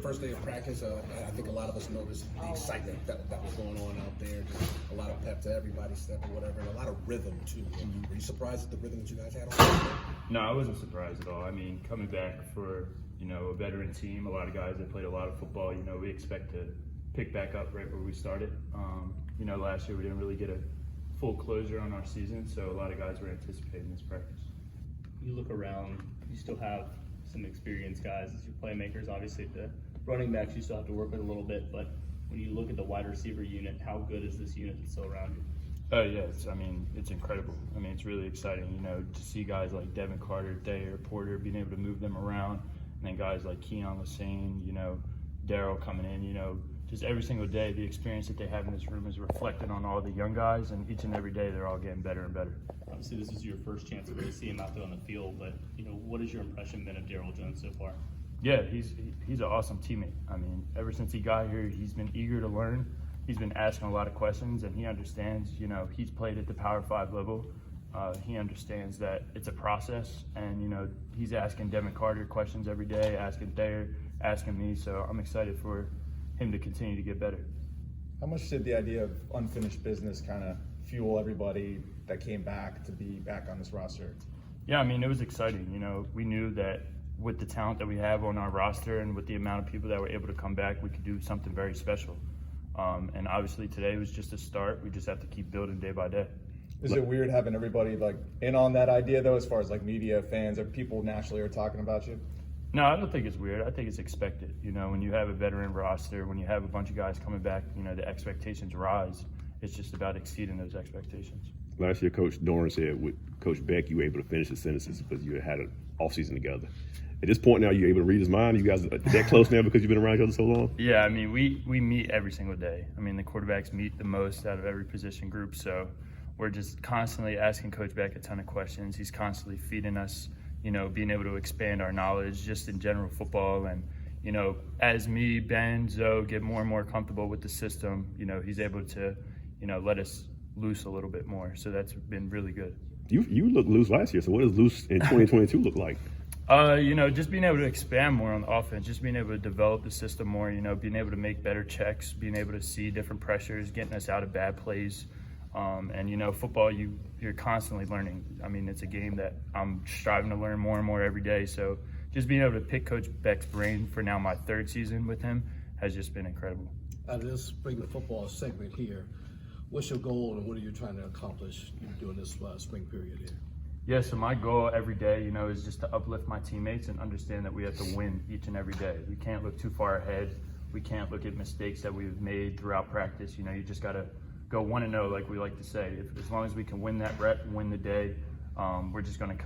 first day of practice. I think a lot of us noticed the excitement that was going on out there. Just a lot of pep to everybody's step or whatever, and a lot of rhythm too. Mm-hmm. Were you surprised at the rhythm that you guys had on? No, I wasn't surprised at all. I mean, coming back for a veteran team, a lot of guys that played a lot of football. We expect to pick back up right where we started. Last year we didn't really get a full closure on our season, so a lot of guys were anticipating this practice. You look around, you still have some experienced guys as your playmakers. Obviously, the running backs you still have to work with a little bit, but when you look at the wide receiver unit, how good is this unit that's still around you? It's incredible. It's really exciting, to see guys like Devin Carter, Dayer, Porter being able to move them around, and then guys like Keon Lassane, Daryl coming in, just every single day, the experience that they have in this room is reflected on all the young guys, and each and every day they're all getting better and better. Obviously, this is your first chance to really see him out there on the field, but what has your impression been of Daryl Jones so far? Yeah, he's an awesome teammate. Ever since he got here, he's been eager to learn. He's been asking a lot of questions, and he understands. He's played at the Power 5 level. He understands that it's a process, and he's asking Devin Carter questions every day, asking Dayer, asking me. So I'm excited for him to continue to get better. How much did the idea of unfinished business kind of fuel everybody that came back to be back on this roster? Yeah, it was exciting. We knew that with the talent that we have on our roster and with the amount of people that were able to come back, we could do something very special. And obviously today was just a start. We just have to keep building day by day. Is it weird having everybody in on that idea though, as far as media, fans, or people nationally are talking about you? No, I don't think it's weird. I think it's expected. When you have a veteran roster, when you have a bunch of guys coming back, the expectations rise. It's just about exceeding those expectations. Last year, Coach Dorn said with Coach Beck, you were able to finish the sentences because you had an offseason together. At this point now, you're able to read his mind? You guys are that close now because you've been around each other so long? Yeah, we meet every single day. The quarterbacks meet the most out of every position group, so we're just constantly asking Coach Beck a ton of questions. He's constantly feeding us, being able to expand our knowledge just in general football. And, as me, Ben, Zoe get more and more comfortable with the system, he's able to, let us loose a little bit more. So that's been really good. You looked loose last year, so what does loose in 2022 look like? Just being able to expand more on the offense, just being able to develop the system more, being able to make better checks, being able to see different pressures, getting us out of bad plays. Football, you're constantly learning. It's a game that I'm striving to learn more and more every day. So just being able to pick Coach Beck's brain for now my third season with him has just been incredible. Out of this Spring the Football segment here, what's your goal and what are you trying to accomplish during this spring period here? Yeah, so my goal every day, is just to uplift my teammates and understand that we have to win each and every day. We can't look too far ahead. We can't look at mistakes that we've made throughout practice. You just got to go 1-0, like we like to say. As long as we can win that rep, win the day, we're just going to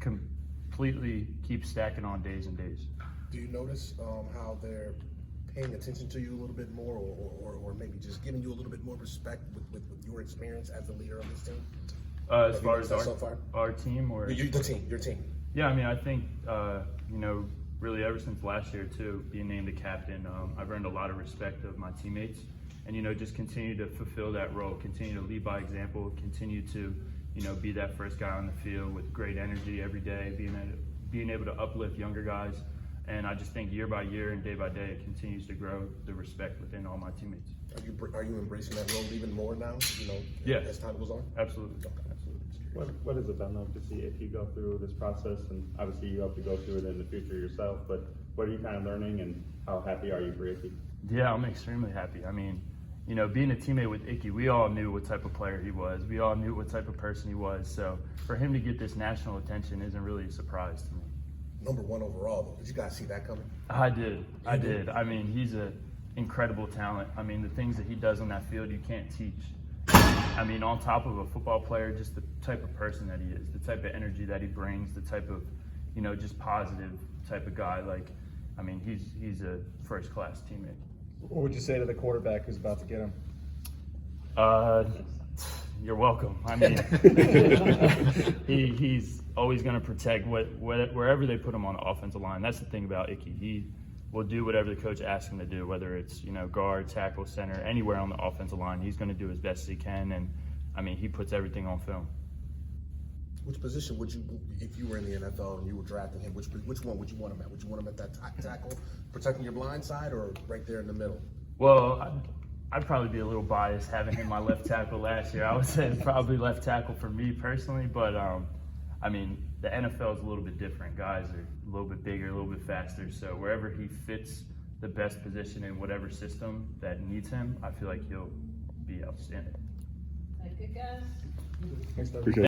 completely keep stacking on days and days. Do you notice how they're paying attention to you a little bit more, or maybe just giving you a little bit more respect with your experience as the leader of this team? As far as our team or your team. Yeah, I think really ever since last year too, being named a captain, I've earned a lot of respect of my teammates, and just continue to fulfill that role, continue to lead by example, continue to be that first guy on the field with great energy every day, being able to uplift younger guys, and I just think year by year and day by day it continues to grow the respect within all my teammates. Are you embracing that role even more now? Yeah, as time goes on. Absolutely. What has it been like to see Icky go through this process? And obviously you hope to go through it in the future yourself, but what are you kind of learning and how happy are you for Icky? Yeah, I'm extremely happy. Being a teammate with Icky, we all knew what type of player he was. We all knew what type of person he was. So for him to get this national attention isn't really a surprise to me. Number 1 overall, though. Did you guys see that coming? I did. He's an incredible talent. The things that he does on that field, you can't teach. On top of a football player, just the type of person that he is, the type of energy that he brings, the type of, just positive type of guy. He's a first-class teammate. What would you say to the quarterback who's about to get him? You're welcome. He's always going to protect wherever they put him on the offensive line. That's the thing about Icky. He will do whatever the coach asks him to do, whether it's guard, tackle, center, anywhere on the offensive line. He's going to do as best as he can, and he puts everything on film. Which position would you, if you were in the NFL and you were drafting him, which one would you want him at? Would you want him at that tackle, protecting your blind side, or right there in the middle? Well, I'd probably be a little biased having him my left tackle last year. I would say probably left tackle for me personally, but I mean, the NFL is a little bit different. Guys are a little bit bigger, a little bit faster, so wherever he fits the best position in whatever system that needs him, I feel like he'll be outstanding. Good guys. Thanks, Devin. Appreciate it.